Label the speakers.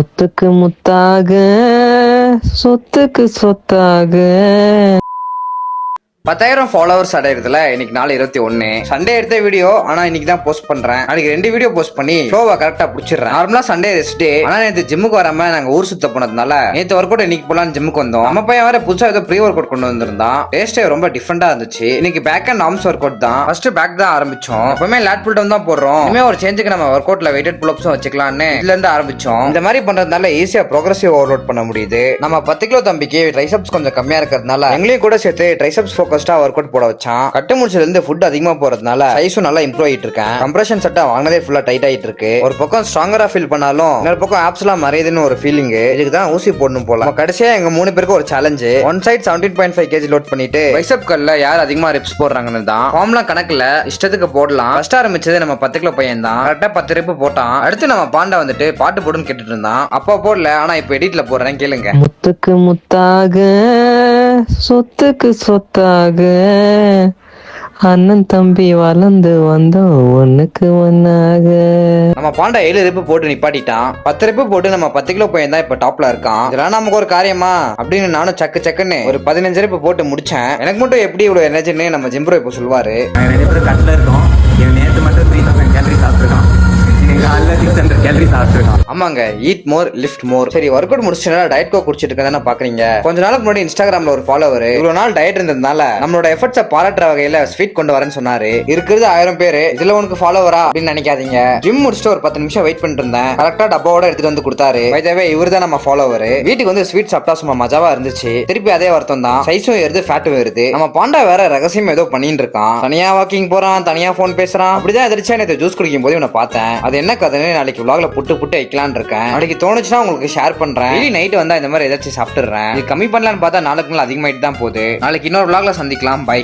Speaker 1: முத்துக்கு முத்தாக சொத்துக்கு சொத்தாக
Speaker 2: 10,000 ஃபாலோவர்ஸ் அடையிறதுல இன்னைக்கு நாள் 21 சண்டே எடுத்த வீடியோ. ஆனா இன்னைக்கு தான் போஸ்ட் பண்றேன். நாளைக்கு 2 வீடியோ போஸ்ட் பண்ணி ஷோவை கரெக்டா பிடிச்சிடுறேன். நார்மலா சண்டே ரெஸ்ட் டே. ஆனா நேற்று ஜிம்முக்கு வராம நாங்க ஊர் சுத்த போனதுனால நேற்று ஒர்க் அவுட் இன்னைக்கு போலாம் ஜிம்முக்கு வந்தோம். நம்ம பையன் வேற புதுசா ஏதோ ப்ரீ ஒர்க் அவுட் கொண்டு வந்திருந்தான். டேஸ்டே ரொம்ப டிஃபரெண்டா இருந்துச்சு. இன்னைக்கு back and arms workout தான். ஃபர்ஸ்ட் பேக் தான் ஆரம்பிச்சோம். எப்பவுமே லேட் புல் டவுன் தான் போடுறோம். இனிமே ஒரு சேஞ்சுக்கு நம்ம ஒர்க் அவுட்ல வெயிட்டட் புல் அப்ஸும் வச்சுக்கலாம்னு இதுல இருந்து ஆரம்பிச்சோம். இந்த மாதிரி பண்றதுனால ஈஸியா ப்ரோக்ரசிவ் ஓவர்லோட் பண்ண முடியுது. நம்ம 10 கிலோ தம்பிக்கு ட்ரைசெப்ஸ் கொஞ்சம் கம்மியா இருக்கிறதுனால எங்களையும் கூட சேர்த்து ட்ரைசெப்ஸ் ஃபோக்கஸ்டா ஒர்க் அவுட் போட வச்சான். கட்டு முடிச்சதுல இருந்து ஃபுட் அதிகமா போறதுனால சைஸும் நல்லா இம்ப்ரூவ் ஆயிட்டு இருக்கேன். கம்ப்ரஷன் செட்டா வாங்கினதே ஃபுல்லா டைட் ஆயிட்டு இருக்கு. ஒரு பக்கம் ஸ்ட்ராங்கரா ஃபீல் பண்ணாலும் இன்னொரு பக்கம் ஆப்ஸ் எல்லாம் மறையுதுன்னு ஒரு ஃபீலிங். இதுக்கு தான் ஊசி போடணும் போல. கடைசியா எங்க 3 பேருக்கு ஒரு challenge. One side 17.5 kg load பண்ணிட்டு பைசெப் கல்ல யார் அதிகமா ரிப்ஸ் போடுறாங்கன்னு தான். ஃபார்ம்லாம் கணக்குல இஷ்டத்துக்கு போடலாம். ஃபர்ஸ்ட் ஆரம்பிச்சது நம்ம 10 கிலோ பையன் தான். கரெக்டா 10 ரிப் போட்டான். அடுத்து நம்ம பாண்டா வந்துட்டு பாட்டு போடுன்னு கேட்டுட்டு இருந்தான். அப்பா போடல, ஆனா இப்ப எடிட்ல போடுறேன் கேளுங்க.
Speaker 1: முத்துக்கு முத்தாக சொத்துக்கு சொத்தாக அண்ணன் தம்பி வளர்ந்து வந்தோம் ஒண்ணுக்கு ஒன்னாக.
Speaker 2: நம்ம பாண்டா 7 ரிப்பு போட்டு நிப்பாட்டிட்டான். 10 ரிப்பு போட்டு நம்ம 10 கிலோ பையன் தான் இப்ப டாப்ல இருக்கான். இதெல்லாம் நமக்கு ஒரு காரியமா அப்படின்னு நானும் சக்கு சக்குன்னு ஒரு 15 ரிப்பு போட்டு முடிச்சேன். எனக்கு மட்டும் எப்படி இவ்வளவு எனர்ஜின்னு நம்ம ஜிம்ப்ரோ இப்ப சொல்லுவாரு.
Speaker 3: கட்டில இருக்கோம். நேற்று மட்டும் 3000 கேலரி சாப்பிட்டுருக்கான்.
Speaker 2: ஆமாங்க, ஈட் மோர் லிஃப்ட் மோர். சரி, ஒர்க் அவுட் முடிச்சுனா டயட் கோ குடிச்சிட்டு இருக்கேன் பாக்குறீங்க. கொஞ்ச நாளுக்கு முன்னாடி இன்ஸ்டாகிராம்ல ஒரு ஃபாலோவர் இவ்வளவு நாள் டயட் இருந்ததுனால நம்மளோட எஃபர்ட்ஸை பாராட்டுற வகையில ஸ்வீட் கொண்டு வரேன்னு சொன்னாரு. இருக்கிறது 1000 பேரு, இதுல உனக்கு ஃபாலோவரா அப்படின்னு நினைக்காதீங்க. ஜிம் முடிச்சுட்டு ஒரு 10 நிமிஷம் வெயிட் பண்ணிட்டு இருந்தேன். கரெக்டா டப்பாவோட எடுத்துட்டு வந்து கொடுத்தாரு. வைதவே இவர் தான் நம்ம ஃபாலோவர். வீட்டுக்கு வந்து ஸ்வீட் சாப்பிட்டா சும்மா மஜாவா இருந்துச்சு. திருப்பி அதே வருத்தம் தான். சைஸும் ஏறுது, ஃபேட்டும் ஏறுது. நம்ம பாண்டா வேற ரகசியம் ஏதோ பண்ணிட்டு இருக்கான். தனியா வாக்கிங் போறான், தனியா போன் பேசுறான். அப்படிதான் எதிர்ச்சா நேற்று ஜூஸ் குடிக்கும் போது இவனை பார்த்தேன். அது என்ன கதைன்னு நாளைக்கு vlogல புட்டு வைக்கலான்னு இருக்கேன். நாளைக்கு தோணுச்சுன்னா உங்களுக்கு ஷேர் பண்றேன். நைட் வந்தா இந்த மாதிரி ஏதாச்சும் சாப்பிட்டுறேன். இது கம்மி பண்ணலான்னு பார்த்தா நாளுக்கு நாள் அதிகமாயிட்டு தான் போகுது. நாளைக்கு இன்னொரு vlogல சந்திக்கலாம். பை.